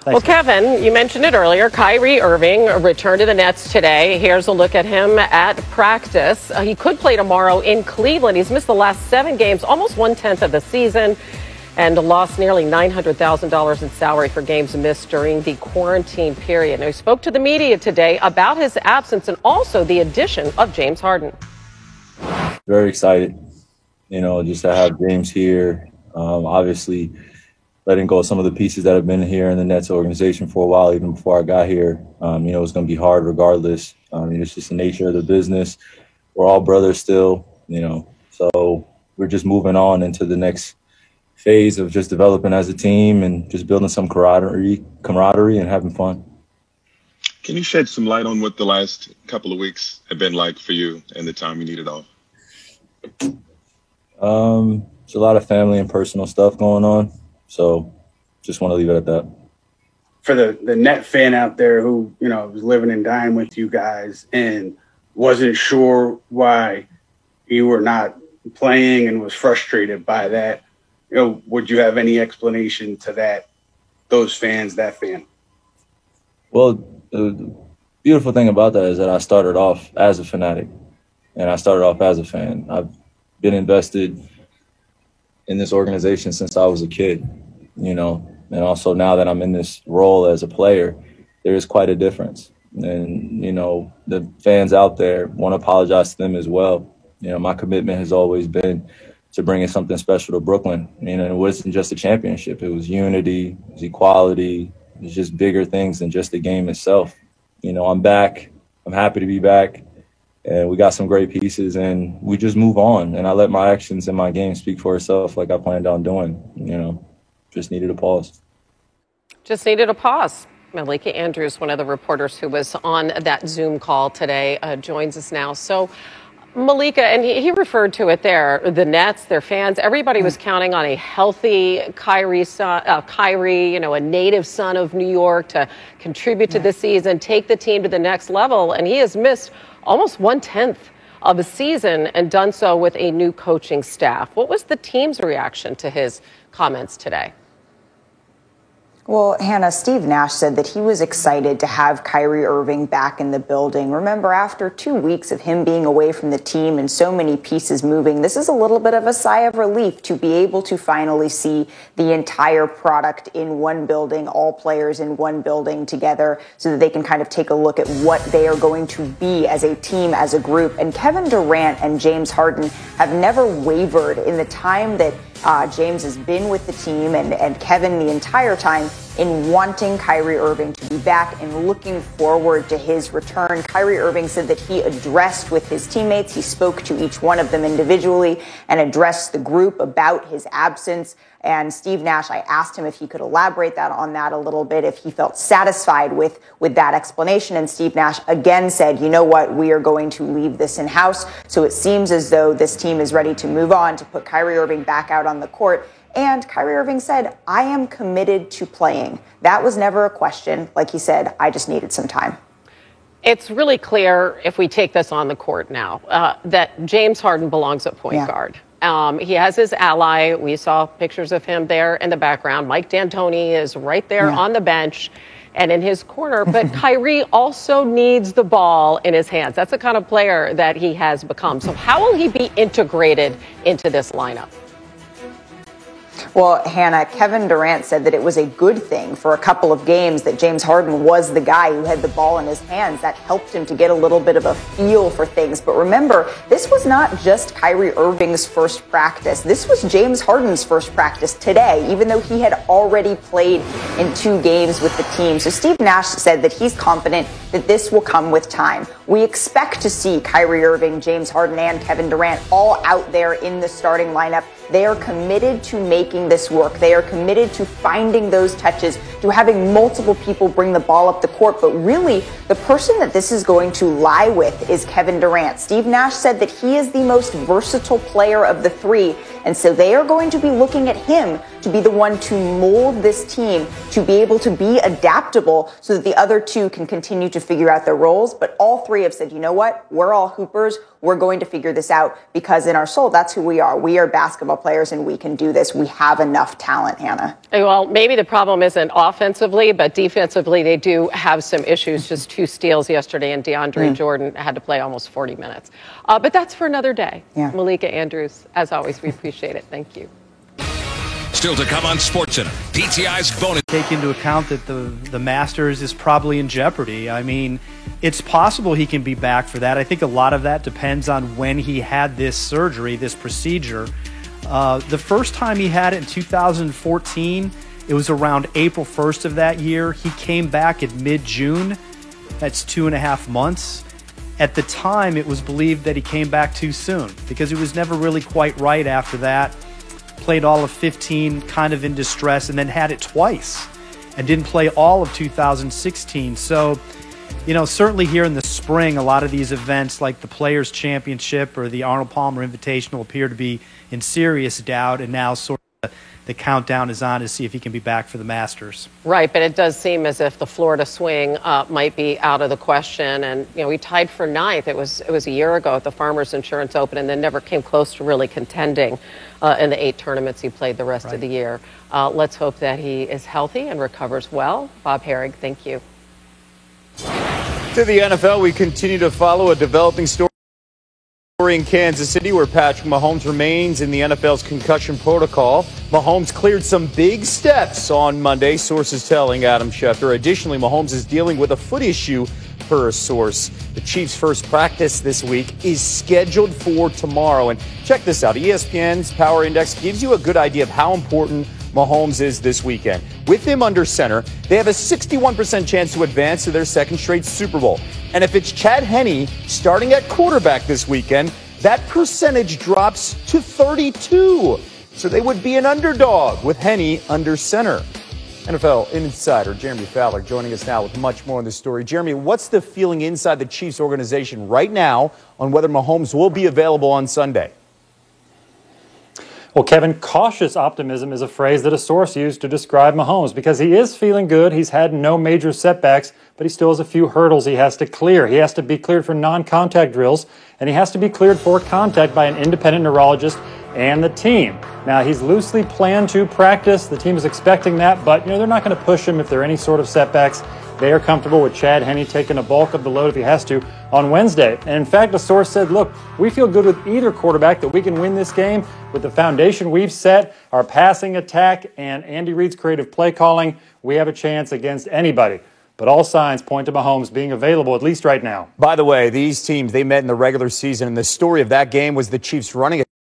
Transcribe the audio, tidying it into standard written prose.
Well, Kevin, you mentioned it earlier. Kyrie Irving returned to the Nets today. Here's a look at him at practice. He could play tomorrow in Cleveland. He's missed the last 7 games, almost 1/10 of the season, and lost nearly $900,000 in salary for games missed during the quarantine period. Now, he spoke to the media today about his absence and also the addition of James Harden. Very excited, just to have James here. Obviously, letting go of some of the pieces that have been here in the Nets organization for a while, even before I got here. It's going to be hard regardless. It's just the nature of the business. We're all brothers still, so we're just moving on into the next phase of just developing as a team and just building some camaraderie and having fun. Can you shed some light on what the last couple of weeks have been like for you and the time you needed off? There's a lot of family and personal stuff going on. So just want to leave it at that. For the Net fan out there who, was living and dying with you guys and wasn't sure why you were not playing and was frustrated by that, would you have any explanation to that fan? Well, the beautiful thing about that is that I started off as a fanatic and I started off as a fan. I've been invested in this organization since I was a kid, and also now that I'm in this role as a player, there is quite a difference. And, the fans out there, want to apologize to them as well. My commitment has always been to bringing something special to Brooklyn. It wasn't just a championship. It was unity, it was equality, it was just bigger things than just the game itself. I'm back. I'm happy to be back. And we got some great pieces, and we just move on. And I let my actions and my game speak for itself like I planned on doing. Just needed a pause. Malika Andrews, one of the reporters who was on that Zoom call today, joins us now. So, Malika, and he referred to it there, the Nets, their fans, everybody was counting on a healthy Kyrie, a native son of New York, to contribute to this season, take the team to the next level. And he has missed almost 1/10 of the season and done so with a new coaching staff. What was the team's reaction to his comments today? Well, Hannah, Steve Nash said that he was excited to have Kyrie Irving back in the building. Remember, after 2 weeks of him being away from the team and so many pieces moving, this is a little bit of a sigh of relief to be able to finally see the entire product in one building, all players in one building together, so that they can kind of take a look at what they are going to be as a team, as a group. And Kevin Durant and James Harden have never wavered in the time that James has been with the team and Kevin the entire time in wanting Kyrie Irving to be back and looking forward to his return. Kyrie Irving said that he addressed with his teammates. He spoke to each one of them individually and addressed the group about his absence. And Steve Nash, I asked him if he could elaborate on that a little bit, if he felt satisfied with that explanation. And Steve Nash again said, you know what, we are going to leave this in-house. So it seems as though this team is ready to move on, to put Kyrie Irving back out on the court. And Kyrie Irving said, I am committed to playing. That was never a question. Like he said, I just needed some time. It's really clear, if we take this on the court now, that James Harden belongs at point guard. He has his ally. We saw pictures of him there in the background. Mike D'Antoni is right there on the bench and in his corner. But Kyrie also needs the ball in his hands. That's the kind of player that he has become. So how will he be integrated into this lineup? Well, Hannah, Kevin Durant said that it was a good thing for a couple of games that James Harden was the guy who had the ball in his hands. That helped him to get a little bit of a feel for things. But remember, this was not just Kyrie Irving's first practice. This was James Harden's first practice today, even though he had already played in 2 games with the team. So Steve Nash said that he's confident that this will come with time. We expect to see Kyrie Irving, James Harden, and Kevin Durant all out there in the starting lineup. They are committed to making this work. They are committed to finding those touches, to having multiple people bring the ball up the court. But really, the person that this is going to lie with is Kevin Durant. Steve Nash said that he is the most versatile player of the 3. And so they are going to be looking at him to be the one to mold this team, to be able to be adaptable so that the other two can continue to figure out their roles. But all three have said, you know what? We're all hoopers. We're going to figure this out because in our soul, that's who we are. We are basketball players and we can do this. We have enough talent, Hannah. Well, maybe the problem isn't offensively, but defensively, they do have some issues. Just 2 steals yesterday, and DeAndre Jordan had to play almost 40 minutes. But that's for another day. Yeah. Malika Andrews, as always, we appreciate it. Thank you. Still to come on SportsCenter, PTI's bonus. Take into account that the Masters is probably in jeopardy. I mean, it's possible he can be back for that. I think a lot of that depends on when he had this surgery, this procedure. The first time he had it in 2014, it was around April 1st of that year. He came back in mid-June. That's 2.5 months. At the time, it was believed that he came back too soon because he was never really quite right after that. Played all of 15, kind of in distress, and then had it twice and didn't play all of 2016. So, certainly here in the spring, a lot of these events like the Players' Championship or the Arnold Palmer Invitational appear to be in serious doubt, and now sort of the countdown is on to see if he can be back for the Masters. Right, but it does seem as if the Florida swing might be out of the question. And, we tied for 9th. It was a year ago at the Farmers Insurance Open and then never came close to really contending in the 8 tournaments he played the rest of the year. Let's hope that he is healthy and recovers well. Bob Harig, thank you. To the NFL, we continue to follow a developing story in Kansas City where Patrick Mahomes remains in the NFL's concussion protocol. Mahomes cleared some big steps on Monday, sources telling Adam Schefter. Additionally, Mahomes is dealing with a foot issue per a source. The Chiefs' first practice this week is scheduled for tomorrow. And check this out. ESPN's Power Index gives you a good idea of how important Mahomes is this weekend. With him under center, they have a 61% chance to advance to their second straight Super Bowl. And if it's Chad Henne starting at quarterback this weekend, that percentage drops to 32. So they would be an underdog with Henne under center. NFL insider Jeremy Fowler joining us now with much more on this story. Jeremy, what's the feeling inside the Chiefs organization right now on whether Mahomes will be available on Sunday? Well, Kevin, cautious optimism is a phrase that a source used to describe Mahomes because he is feeling good. He's had no major setbacks, but he still has a few hurdles he has to clear. He has to be cleared for non-contact drills, and he has to be cleared for contact by an independent neurologist and the team. Now, he's loosely planned to practice. The team is expecting that, but they're not going to push him if there are any sort of setbacks. They are comfortable with Chad Henne taking a bulk of the load if he has to on Wednesday. And in fact, a source said, look, we feel good with either quarterback that we can win this game with the foundation we've set, our passing attack, and Andy Reid's creative play calling. We have a chance against anybody. But all signs point to Mahomes being available, at least right now. By the way, these teams, they met in the regular season, and the story of that game was the Chiefs running